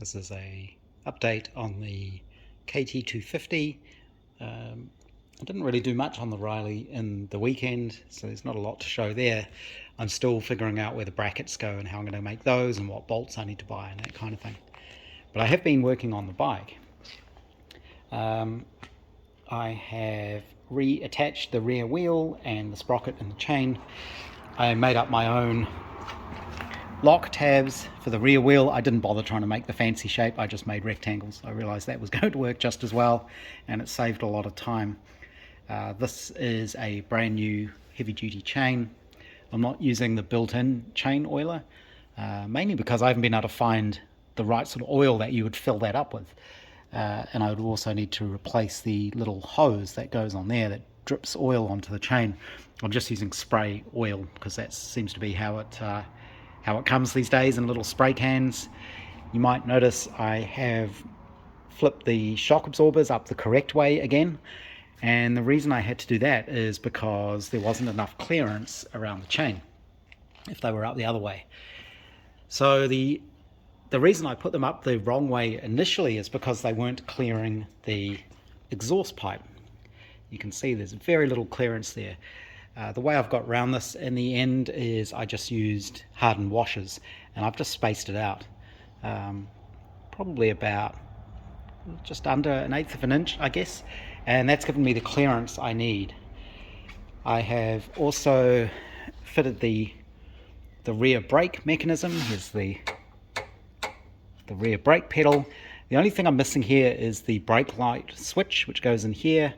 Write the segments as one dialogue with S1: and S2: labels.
S1: This is a update on the KT250. I didn't really do much on the Riley in the weekend, so there's not a lot to show there. I'm still figuring out where the brackets go and how I'm going to make those and what bolts I need to buy and that kind of thing. But I have been working on the bike. I have reattached the rear wheel and the sprocket and the chain. I made up my own lock tabs for the rear wheel. I didn't bother trying to make the fancy shape, I just made rectangles. I realized that was going to work just as well, and it saved a lot of time. This is a brand new heavy duty chain. I'm not using the built-in chain oiler, mainly because I haven't been able to find the right sort of oil that you would fill that up with. And I would also need to replace the little hose that goes on there that drips oil onto the chain. I'm just using spray oil because that seems to be how it comes these days, in little spray cans. You might notice I have flipped the shock absorbers up the correct way again, and the reason I had to do that is because there wasn't enough clearance around the chain if they were up the other way. So the reason I put them up the wrong way initially is because they weren't clearing the exhaust pipe. You can see there's very little clearance there. The way I've got around this in the end is I just used hardened washers, and I've just spaced it out, probably about just under 1/8 of an inch, I guess, and that's given me the clearance I need. I have also fitted the rear brake mechanism. Here's the rear brake pedal. The only thing I'm missing here is the brake light switch, which goes in here,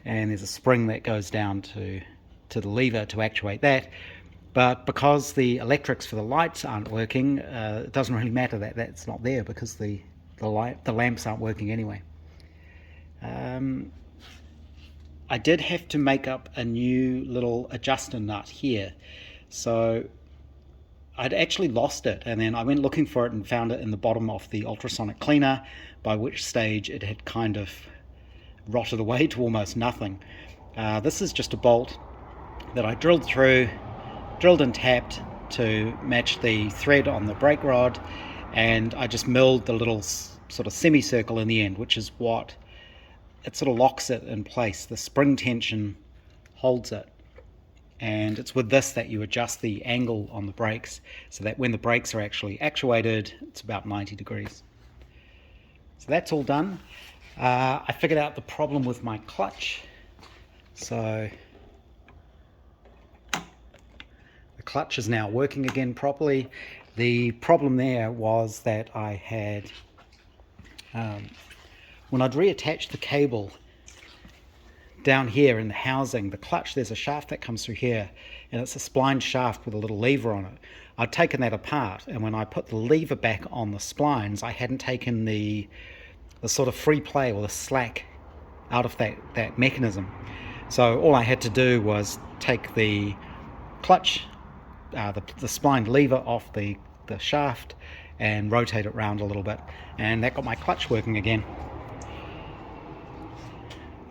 S1: and there's a spring that goes down to the lever to actuate that. But because the electrics for the lights aren't working, it doesn't really matter that that's not there, because the lamps aren't working anyway. I did have to make up a new little adjuster nut here, so I'd actually lost it, and then I went looking for it and found it in the bottom of the ultrasonic cleaner, by which stage it had kind of rotted away to almost nothing. This is just a bolt that I drilled and tapped to match the thread on the brake rod, and I just milled the little sort of semicircle in the end, which is what it sort of locks it in place. The spring tension holds it, and it's with this that you adjust the angle on the brakes so that when the brakes are actually actuated, it's about 90 degrees. So that's all done. I figured out the problem with my clutch. So the clutch is now working again properly. The problem there was that I had, when I'd reattached the cable down here in the housing, the clutch, there's a shaft that comes through here, and it's a splined shaft with a little lever on it. I'd taken that apart, and when I put the lever back on the splines, I hadn't taken the sort of free play or the slack out of that mechanism. So all I had to do was take the clutch, the splined lever off the shaft, and rotate it around a little bit, and that got my clutch working again.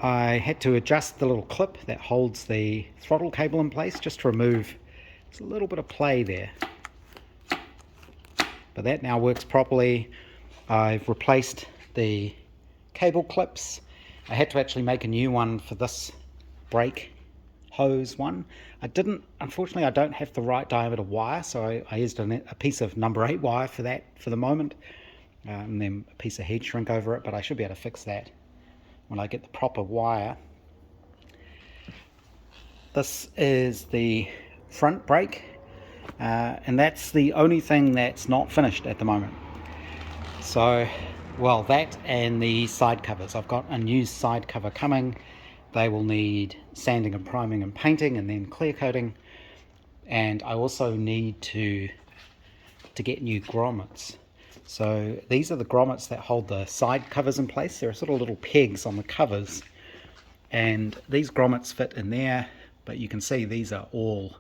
S1: I had to adjust the little clip that holds the throttle cable in place, just to remove a little bit of play there. But that now works properly. I've replaced the cable clips. I had to actually make a new one for this brake hose one. Unfortunately I don't have the right diameter wire, so I used a piece of number 8 wire for that for the moment, and then a piece of heat shrink over it, but I should be able to fix that when I get the proper wire. This is the front brake, and that's the only thing that's not finished at the moment. So, well, that and the side covers. I've got a new side cover coming. They will need sanding and priming and painting, and then clear coating. And I also need to get new grommets. So these are the grommets that hold the side covers in place. There are sort of little pegs on the covers, and these grommets fit in there, but you can see these are all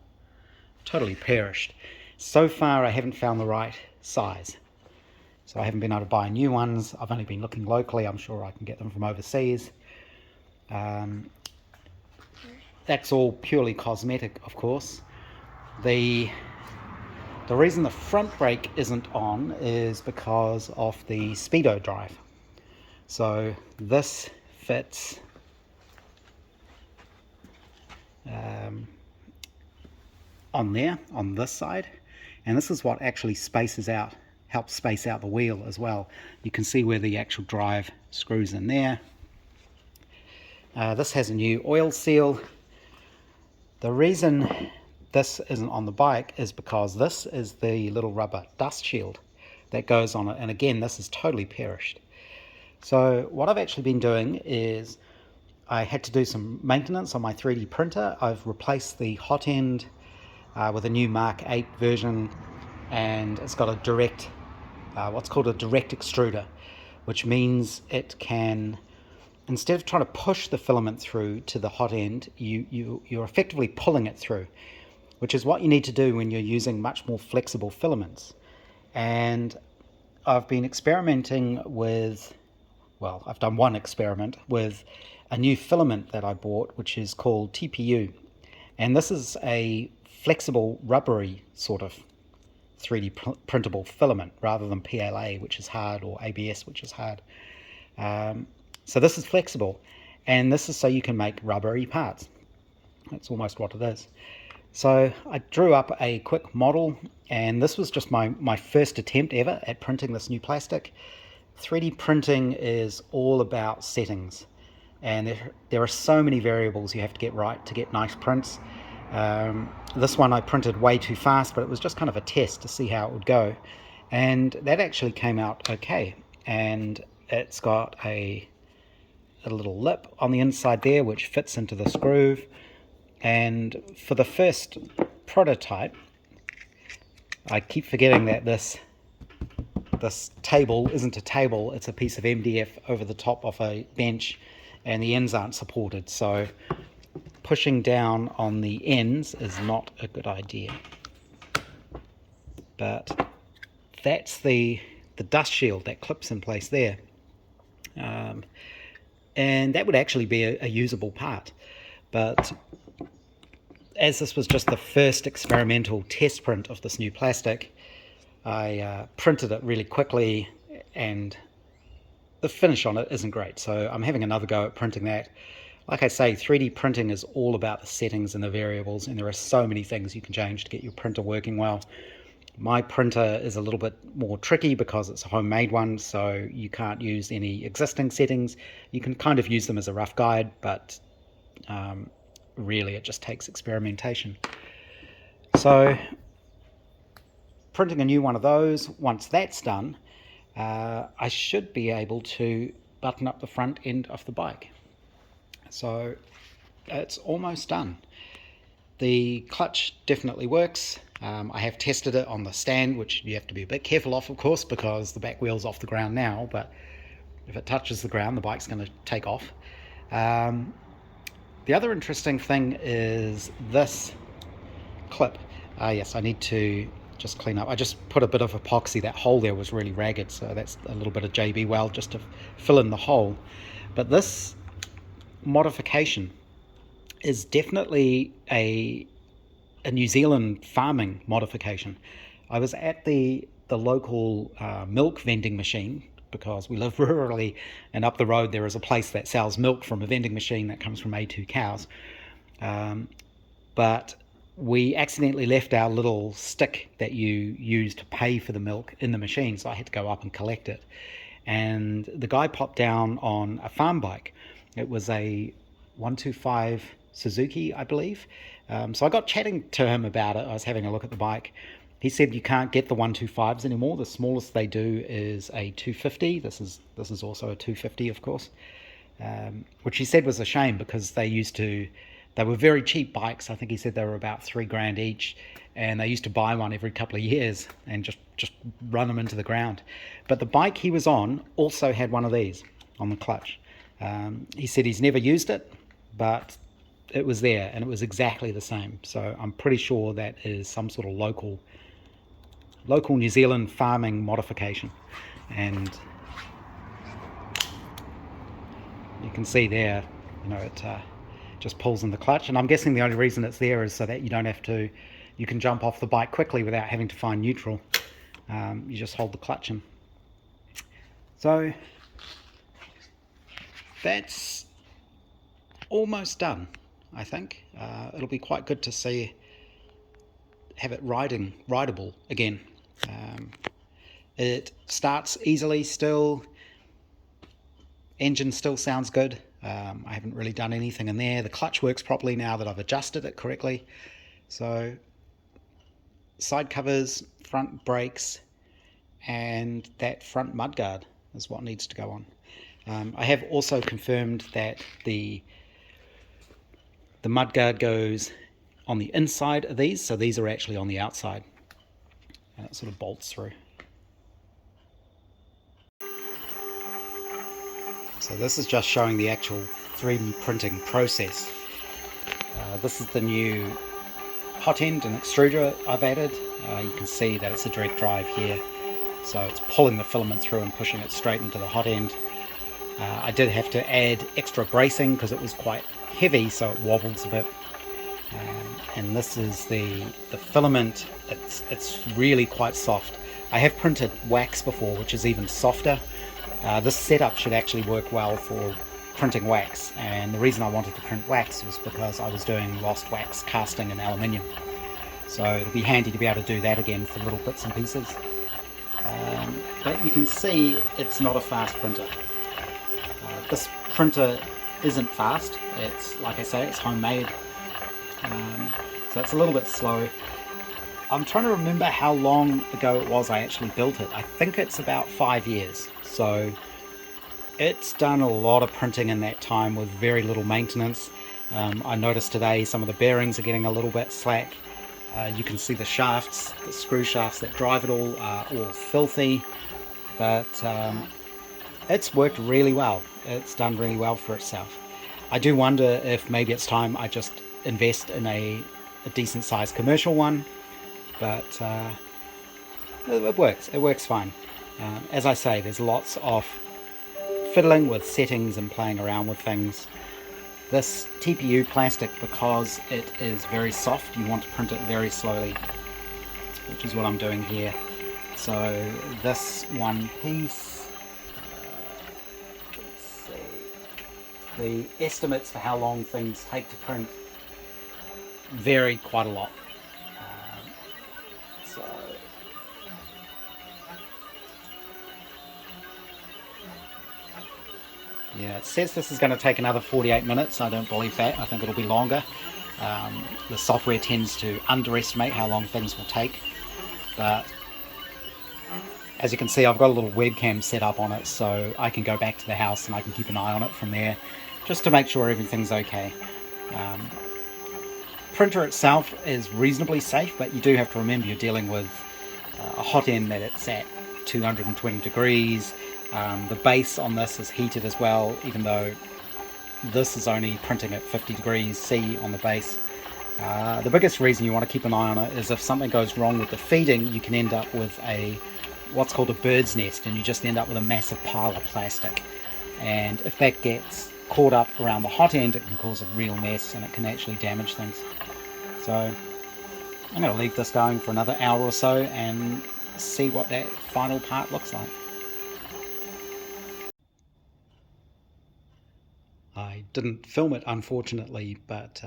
S1: totally perished. So far I haven't found the right size, so I haven't been able to buy new ones. I've only been looking locally. I'm sure I can get them from overseas. That's all purely cosmetic, of course. The The reason the front brake isn't on is because of the speedo drive. So this fits on there, on this side, and this is what actually helps space out the wheel as well. You can see where the actual drive screws in there. This has a new oil seal. The reason this isn't on the bike is because this is the little rubber dust shield that goes on it, and again, this is totally perished. So what I've actually been doing is I had to do some maintenance on my 3D printer. I've replaced the hot end with a new Mark 8 version, and it's got a direct, what's called a direct extruder, which means it can, instead of trying to push the filament through to the hot end, you're effectively pulling it through, which is what you need to do when you're using much more flexible filaments. And I've been experimenting with, well, I've done one experiment with a new filament that I bought, which is called TPU. And this is a flexible, rubbery sort of 3D printable filament rather than PLA, which is hard, or ABS, which is hard. So this is flexible, and this is so you can make rubbery parts. That's almost what it is. So I drew up a quick model, and this was just my first attempt ever at printing this new plastic. 3D printing is all about settings, and there are so many variables you have to get right to get nice prints. This one I printed way too fast, but it was just kind of a test to see how it would go, and that actually came out okay. And it's got a little lip on the inside there which fits into this groove. And for the first prototype, I keep forgetting that this table isn't a table, it's a piece of MDF over the top of a bench, and the ends aren't supported, so pushing down on the ends is not a good idea. But that's the dust shield that clips in place there, and that would actually be a usable part. But as this was just the first experimental test print of this new plastic, I printed it really quickly, and the finish on it isn't great, so I'm having another go at printing that. Like I say, 3D printing is all about the settings and the variables, and there are so many things you can change to get your printer working well. My printer is a little bit more tricky because it's a homemade one, so you can't use any existing settings. You can kind of use them as a rough guide, but really it just takes experimentation. So printing a new one of those, once that's done, I should be able to button up the front end of the bike. So it's almost done. The clutch definitely works. I have tested it on the stand, which you have to be a bit careful of course, because the back wheel's off the ground now, but if it touches the ground, the bike's going to take off. The other interesting thing is this clip. Yes, I need to just clean up. I just put a bit of epoxy. That hole there was really ragged, so that's a little bit of JB Weld just to fill in the hole. But this modification is definitely a New Zealand farming modification. I was at the local milk vending machine, because we live rurally, and up the road there is a place that sells milk from a vending machine that comes from A2 cows. But we accidentally left our little stick that you use to pay for the milk in the machine, so I had to go up and collect it. And the guy popped down on a farm bike. It was a 125 Suzuki, I believe. So I got chatting to him about it. I was having a look at the bike. He said you can't get the 125s anymore. The smallest they do is a 250. This is also a 250, of course, which he said was a shame, because they were very cheap bikes. I think he said they were about $3,000 each, and they used to buy one every couple of years and just run them into the ground. But the bike he was on also had one of these on the clutch. He said he's never used it, but it was there, and it was exactly the same. So I'm pretty sure that is some sort of local New Zealand farming modification. And you can see there, it just pulls in the clutch, and I'm guessing the only reason it's there is so that you don't have to you can jump off the bike quickly without having to find neutral. You just hold the clutch in. So that's almost done, I think. It'll be quite good to see, have it rideable again. It starts easily still, engine still sounds good. I haven't really done anything in there. The clutch works properly now that I've adjusted it correctly. So side covers, front brakes, and that front mudguard is what needs to go on. I have also confirmed that the mudguard goes on the inside of these, so these are actually on the outside, and it sort of bolts through. So this is just showing the actual 3D printing process. This is the new hot end and extruder I've added. You can see that it's a direct drive here, so it's pulling the filament through and pushing it straight into the hot end. I did have to add extra bracing because it was quite heavy, so it wobbles a bit. And this is the filament. It's really quite soft. I have printed wax before, which is even softer. This setup should actually work well for printing wax, and the reason I wanted to print wax was because I was doing lost wax casting in aluminium, so it'll be handy to be able to do that again for little bits and pieces. But you can see it's not a fast printer. This printer isn't fast. It's, like I say, it's homemade, so it's a little bit slow. I'm trying to remember how long ago it was I actually built it. I think it's about 5 years, so it's done a lot of printing in that time with very little maintenance. I noticed today some of the bearings are getting a little bit slack. You can see the shafts, the screw shafts that drive it all are all filthy, but it's worked really well. It's done really well for itself. I do wonder if maybe it's time I just invest in a decent sized commercial one, but it works fine. As I say, there's lots of fiddling with settings and playing around with things. This TPU plastic, because it is very soft, you want to print it very slowly, which is what I'm doing here. So this one piece, let's see, the estimates for how long things take to print vary quite a lot. Yeah, it says this is going to take another 48 minutes. I don't believe that. I think it'll be longer. The software tends to underestimate how long things will take. But as you can see, I've got a little webcam set up on it, so I can go back to the house and I can keep an eye on it from there, just to make sure everything's okay. Printer itself is reasonably safe, but you do have to remember you're dealing with a hot end that it's at 220 degrees. The base on this is heated as well, even though this is only printing at 50 degrees C on the base. The biggest reason you want to keep an eye on it is if something goes wrong with the feeding, you can end up with what's called a bird's nest, and you just end up with a massive pile of plastic. And if that gets caught up around the hot end, it can cause a real mess and it can actually damage things. So I'm going to leave this going for another hour or so and see what that final part looks like. I didn't film it, unfortunately, but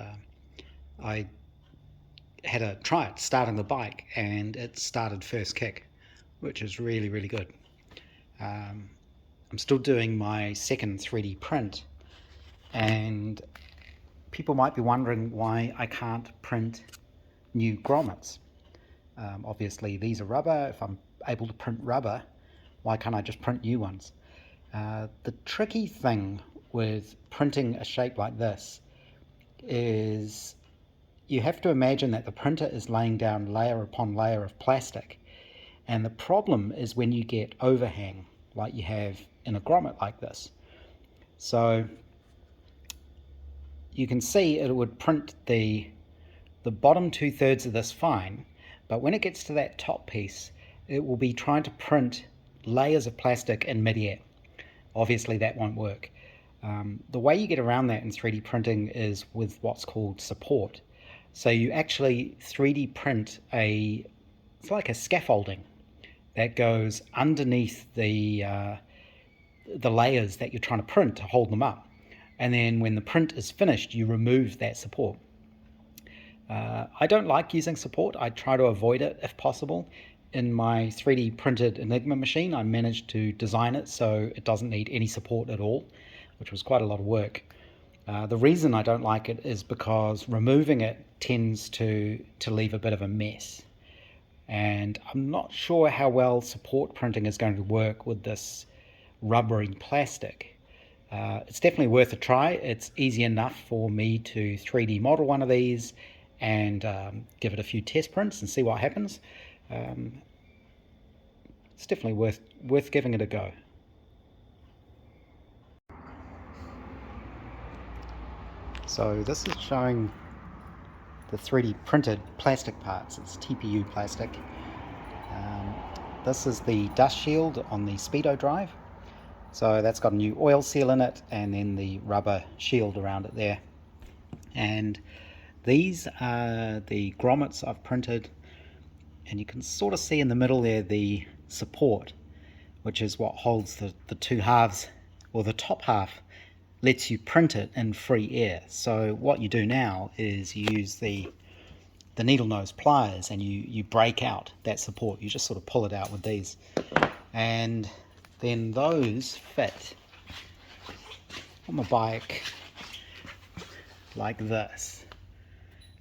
S1: I had a try at starting the bike and it started first kick, which is really, really good. I'm still doing my second 3D print, and people might be wondering why I can't print new grommets. Obviously these are rubber. If I'm able to print rubber, why can't I just print new ones? The tricky thing with printing a shape like this is you have to imagine that the printer is laying down layer upon layer of plastic, and the problem is when you get overhang like you have in a grommet like this. So you can see it would print the bottom 2/3 of this fine, but when it gets to that top piece, it will be trying to print layers of plastic in mid-air. Obviously that won't work. The way you get around that in 3D printing is with what's called support. So you actually 3D print it's like a scaffolding that goes underneath the layers that you're trying to print to hold them up. And then when the print is finished, you remove that support. I don't like using support. I try to avoid it if possible. In my 3D printed Enigma machine, I managed to design it so it doesn't need any support at all, which was quite a lot of work. The reason I don't like it is because removing it tends to leave a bit of a mess. And I'm not sure how well support printing is going to work with this rubbery plastic. It's definitely worth a try. It's easy enough for me to 3D model one of these and give it a few test prints and see what happens. It's definitely worth giving it a go. So this is showing the 3D printed plastic parts. It's TPU plastic. This is the dust shield on the Speedo drive. So that's got a new oil seal in it, and then the rubber shield around it there. And these are the grommets I've printed, and you can sort of see in the middle there the support, which is what holds the two halves, or the top half lets you print it in free air. So what you do now is you use the needle nose pliers and you break out that support. You just sort of pull it out with these, and then those fit on the bike like this.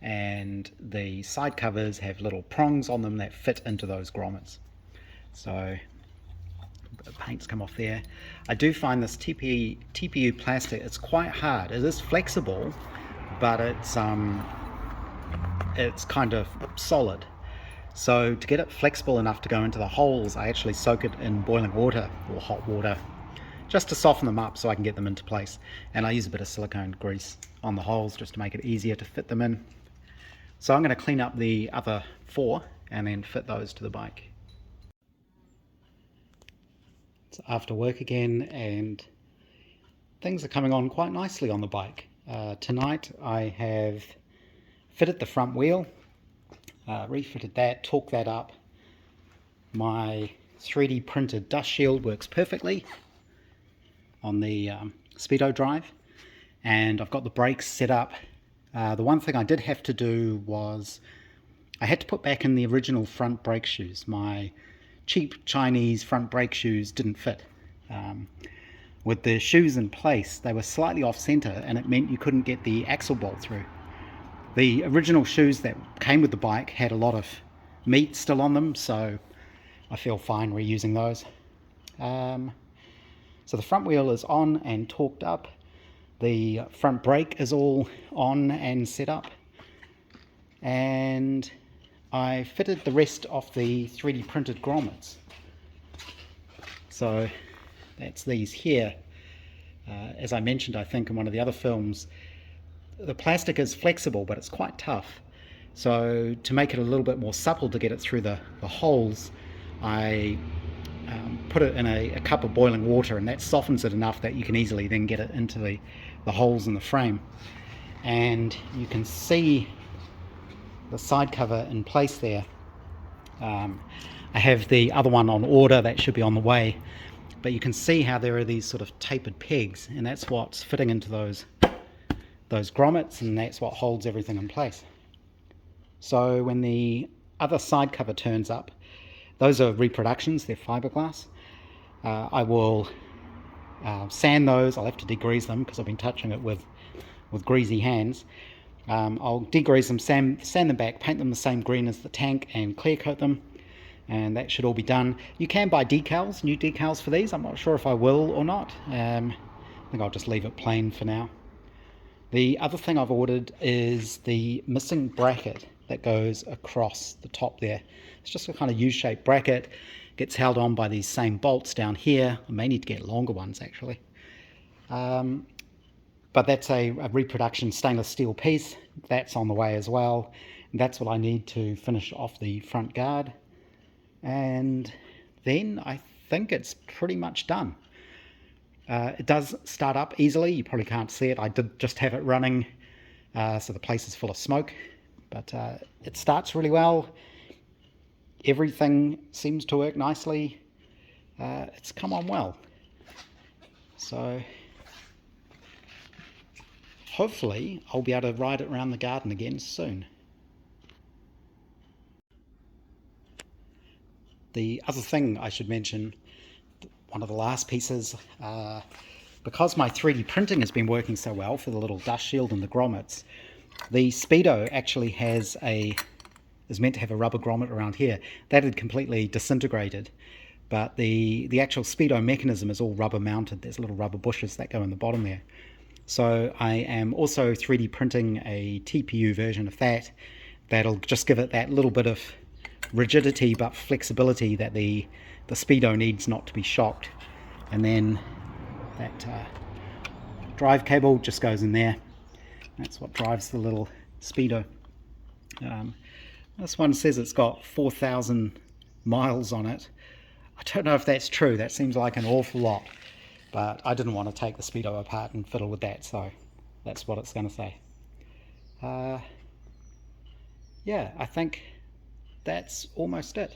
S1: And the side covers have little prongs on them that fit into those grommets. So the paint's come off there. I do find this TPU plastic, it's quite hard. It is flexible, but it's kind of solid. So to get it flexible enough to go into the holes, I actually soak it in boiling water or hot water just to soften them up so I can get them into place. And I use a bit of silicone grease on the holes just to make it easier to fit them in. So I'm going to clean up the other 4 and then fit those to the bike. It's after work again, and things are coming on quite nicely on the bike. Tonight I have fitted the front wheel, refitted that, torqued that up. My 3D printed dust shield works perfectly on the Speedo drive, and I've got the brakes set up. The one thing I did have to do was I had to put back in the original front brake shoes. My cheap Chinese front brake shoes didn't fit. With the shoes in place, they were slightly off center, and it meant you couldn't get the axle bolt through. The original shoes that came with the bike had a lot of meat still on them, so I feel fine reusing those. So the front wheel is on and torqued up. The front brake is all on and set up, and I fitted the rest of the 3D printed grommets. So that's these here. As I mentioned, I think in one of the other films, the plastic is flexible, but it's quite tough. So to make it a little bit more supple to get it through the holes, I put it in a cup of boiling water, and that softens it enough that you can easily then get it into the holes in the frame. And you can see the side cover in place there. I have the other one on order that should be on the way, but you can see how there are these sort of tapered pegs, and that's what's fitting into those grommets, and that's what holds everything in place. So when the other side cover turns up, those are reproductions, they're fiberglass. I will sand those. I'll have to degrease them because I've been touching it with greasy hands. I'll degrease them, sand them back, paint them the same green as the tank, and clear coat them, and that should all be done. You can buy decals, new decals for these. I'm not sure if I will or not. I think I'll just leave it plain for now. The other thing I've ordered is the missing bracket that goes across the top there. It's just a kind of U-shaped bracket. Gets held on by these same bolts down here. I may need to get longer ones actually. But that's a reproduction stainless steel piece. That's on the way as well. And that's what I need to finish off the front guard. And then I think it's pretty much done. It does start up easily. You probably can't see it. I did just have it running, so the place is full of smoke. But it starts really well. Everything seems to work nicely. It's come on well. So hopefully I'll be able to ride it around the garden again soon. The other thing I should mention, one of the last pieces, because my 3D printing has been working so well for the little dust shield and the grommets, the Speedo actually is meant to have a rubber grommet around here. That had completely disintegrated, but the actual Speedo mechanism is all rubber mounted. There's little rubber bushes that go in the bottom there. So I am also 3D printing a TPU version of that. That'll just give it that little bit of rigidity but flexibility that the Speedo needs not to be shocked. And then that drive cable just goes in there. That's what drives the little Speedo. This one says it's got 4,000 miles on it. I don't know if that's true. That seems like an awful lot. But I didn't want to take the Speedo apart and fiddle with that, so that's what it's going to say. Yeah, I think that's almost it.